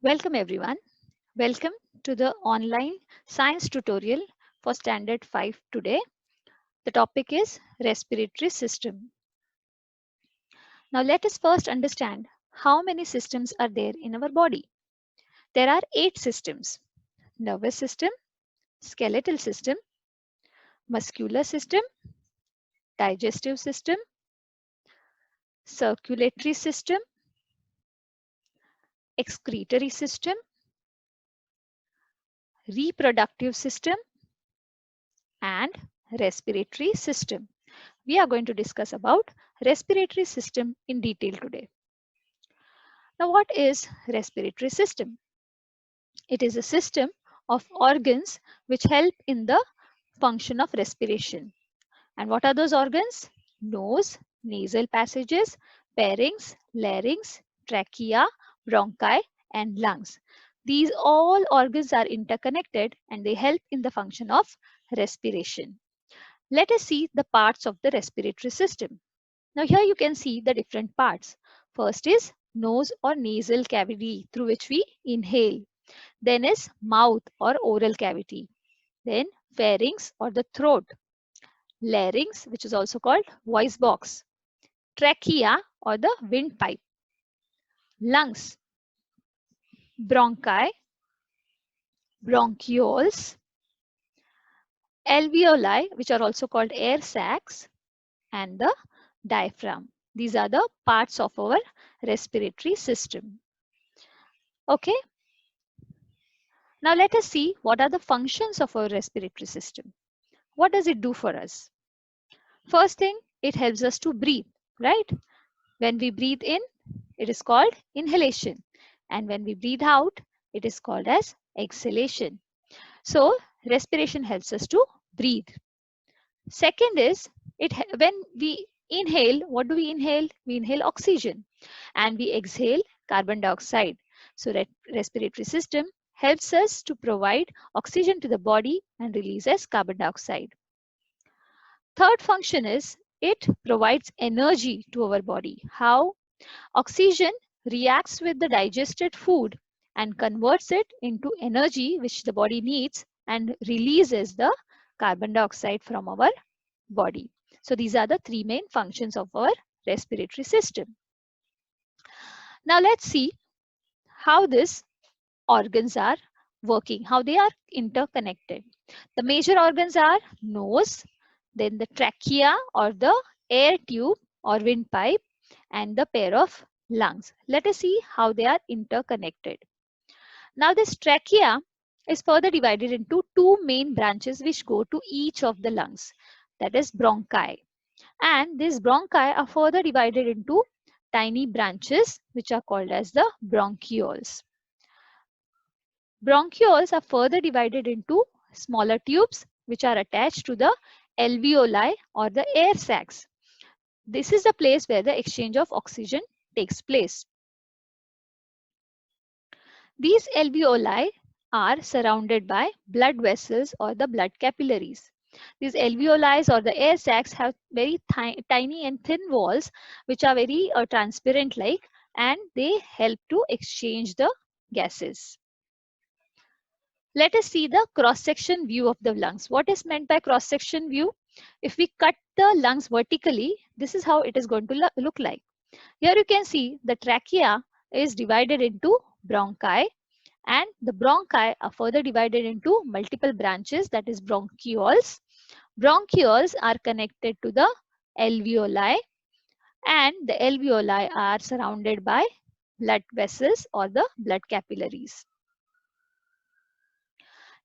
Welcome everyone. Welcome to the online science tutorial for standard 5 today. The topic is respiratory system. Now let us first understand how many systems are there in our body. There are 8 systems: nervous system, skeletal system, muscular system, digestive system, circulatory system, excretory system, reproductive system, and respiratory system. We are going to discuss about respiratory system in detail today. Now, what is respiratory system? It is a system of organs which help in the function of respiration. And what are those organs? Nose, nasal passages, pharynx, larynx, trachea, bronchi, and lungs. These all organs are interconnected and they help in the function of respiration. Let us see the parts of the respiratory system. Now here you can see the different parts. First is nose or nasal cavity through which we inhale. Then is mouth or oral cavity. Then pharynx or the throat. Larynx, which is also called voice box. Trachea or the windpipe. Lungs, bronchi, bronchioles, alveoli, which are also called air sacs, and the diaphragm. These are the parts of our respiratory system. Okay. Now let us see what are the functions of our respiratory system. What does it do for us? First thing, it helps us to breathe, right? When we breathe in, it is called inhalation. And when we breathe out, it is called as exhalation. So respiration helps us to breathe. Second is, when we inhale, what do we inhale? We inhale oxygen and we exhale carbon dioxide. So respiratory system helps us to provide oxygen to the body and releases carbon dioxide. Third function is it provides energy to our body. How? Oxygen reacts with the digested food and converts it into energy which the body needs and releases the carbon dioxide from our body. So these are the three main functions of our respiratory system. Now let's see how these organs are working, how they are interconnected. The major organs are nose, then the trachea or the air tube or windpipe, and the pair of lungs. Let us see how they are interconnected. Now this trachea is further divided into two main branches which go to each of the lungs, that is bronchi. And these bronchi are further divided into tiny branches which are called as the bronchioles. Bronchioles are further divided into smaller tubes which are attached to the alveoli or the air sacs. This is the place where the exchange of oxygen takes place. These alveoli are surrounded by blood vessels or the blood capillaries. These alveoli or the air sacs have very tiny and thin walls which are very transparent like, and they help to exchange the gases. Let us see the cross-section view of the lungs. What is meant by cross-section view? If we cut the lungs vertically, this is how it is going to look like. Here you can see the trachea is divided into bronchi, and the bronchi are further divided into multiple branches, that is bronchioles. Bronchioles are connected to the alveoli, and the alveoli are surrounded by blood vessels or the blood capillaries.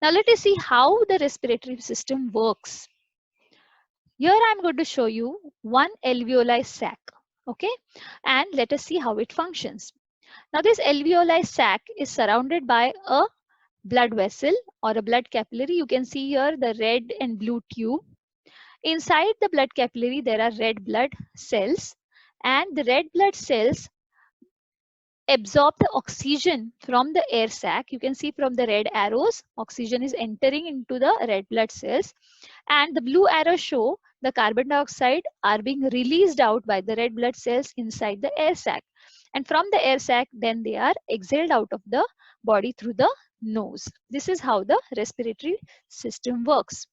Now let us see how the respiratory system works. Here I am going to show you one alveoli sac, okay? And let us see how it functions. Now this alveoli sac is surrounded by a blood vessel or a blood capillary. You can see here the red and blue tube. Inside the blood capillary, there are red blood cells, and the red blood cells absorb the oxygen from the air sac. You can see from the red arrows, oxygen is entering into the red blood cells, and the blue arrows show the carbon dioxide are being released out by the red blood cells inside the air sac. And from the air sac, then they are exhaled out of the body through the nose. This is how the respiratory system works.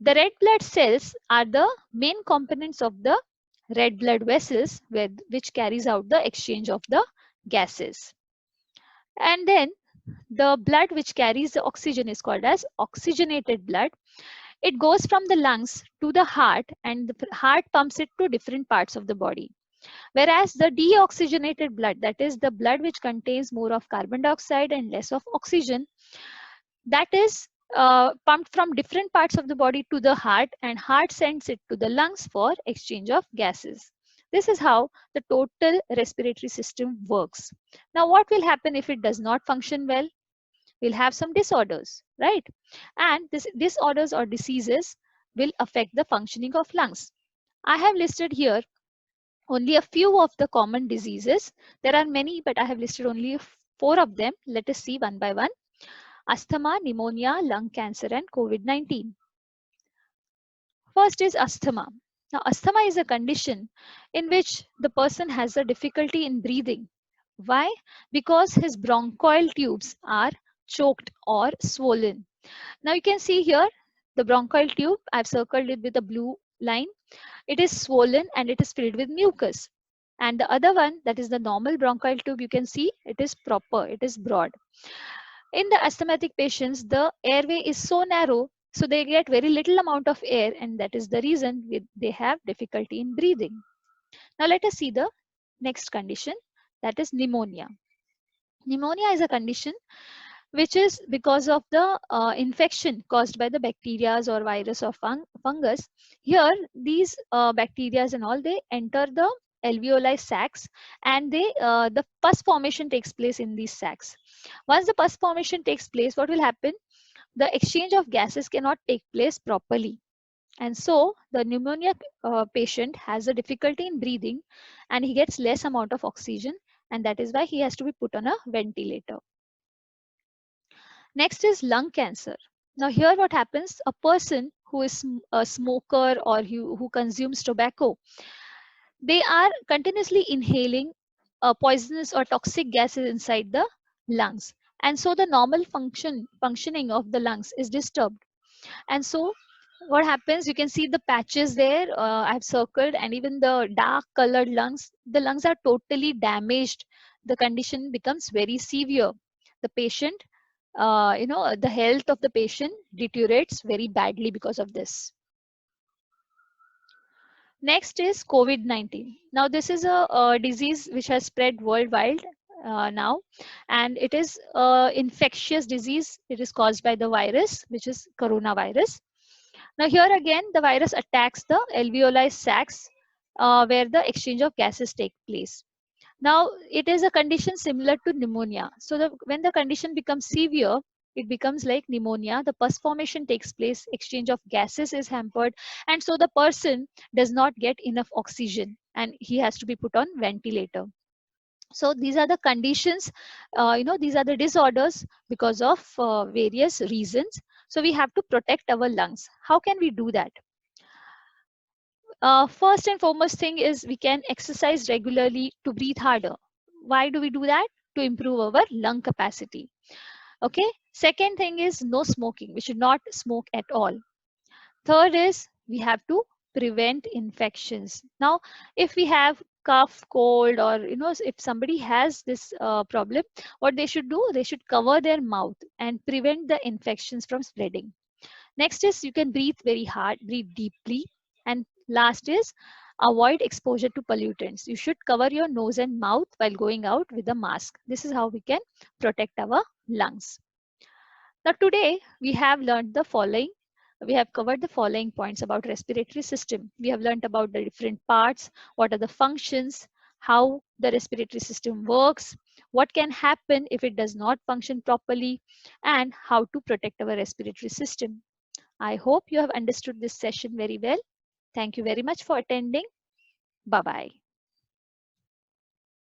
The red blood cells are the main components of the red blood vessels which carries out the exchange of the gases. And then the blood which carries the oxygen is called as oxygenated blood. It goes from the lungs to the heart, and the heart pumps it to different parts of the body. Whereas the deoxygenated blood, that is the blood which contains more of carbon dioxide and less of oxygen, that is pumped from different parts of the body to the heart, and heart sends it to the lungs for exchange of gases. This is how the total respiratory system works. Now, what will happen if it does not function well? We'll have some disorders, right? And this disorders or diseases will affect the functioning of lungs. I have listed here only a few of the common diseases. There are many, but I have listed only 4 of them. Let us see one by one. Asthma, pneumonia, lung cancer, and COVID-19. First is asthma. Now, asthma is a condition in which the person has a difficulty in breathing. Why? Because his bronchial tubes are choked or swollen. Now you can see here the bronchial tube. I've circled it with a blue line. It is swollen and it is filled with mucus. And the other one, that is the normal bronchial tube, you can see it is proper, it is broad. In the asthmatic patients, the airway is so narrow, so they get very little amount of air, and that is the reason they have difficulty in breathing. Now let us see the next condition, that is pneumonia. Pneumonia is a condition which is because of the infection caused by the bacteria or virus or fungus. Here, these bacteria and all, they enter the alveoli sacs, and the pus formation takes place in these sacs. Once the pus formation takes place, what will happen? The exchange of gases cannot take place properly. And so the pneumonia patient has a difficulty in breathing, and he gets less amount of oxygen, and that is why he has to be put on a ventilator. Next is lung cancer. Now here what happens, a person who is a smoker or who consumes tobacco, they are continuously inhaling poisonous or toxic gases inside the lungs. And so the normal functioning of the lungs is disturbed. And so what happens, you can see the patches there, I've circled, and even the dark colored lungs, the lungs are totally damaged. The condition becomes very severe. The patient, the health of the patient deteriorates very badly because of this. Next is COVID-19. Now this is a disease which has spread worldwide now, and it is infectious disease. It is caused by the virus, which is coronavirus. Now here again, the virus attacks the alveoli sacs where the exchange of gases take place. Now it is a condition similar to pneumonia. So when the condition becomes severe, it becomes like pneumonia. The pus formation takes place, exchange of gases is hampered, and so the person does not get enough oxygen, and he has to be put on ventilator. So these are the conditions, these are the disorders because of various reasons. So we have to protect our lungs. How can we do that? First and foremost thing is we can exercise regularly to breathe harder. Why do we do that? To improve our lung capacity. Okay. Second thing is no smoking. We should not smoke at all. Third is we have to prevent infections. Now, if we have cough, cold, or if somebody has this problem, what they should do, they should cover their mouth and prevent the infections from spreading. Next is you can breathe very hard, breathe deeply. And last is avoid exposure to pollutants. You should cover your nose and mouth while going out with a mask. This is how we can protect our lungs. Now today we have learned the following. We have covered the following points about respiratory system. We have learned about the different parts, what are the functions, how the respiratory system works, what can happen if it does not function properly, and how to protect our respiratory system. I hope you have understood this session very well. Thank you very much for attending. Bye-bye.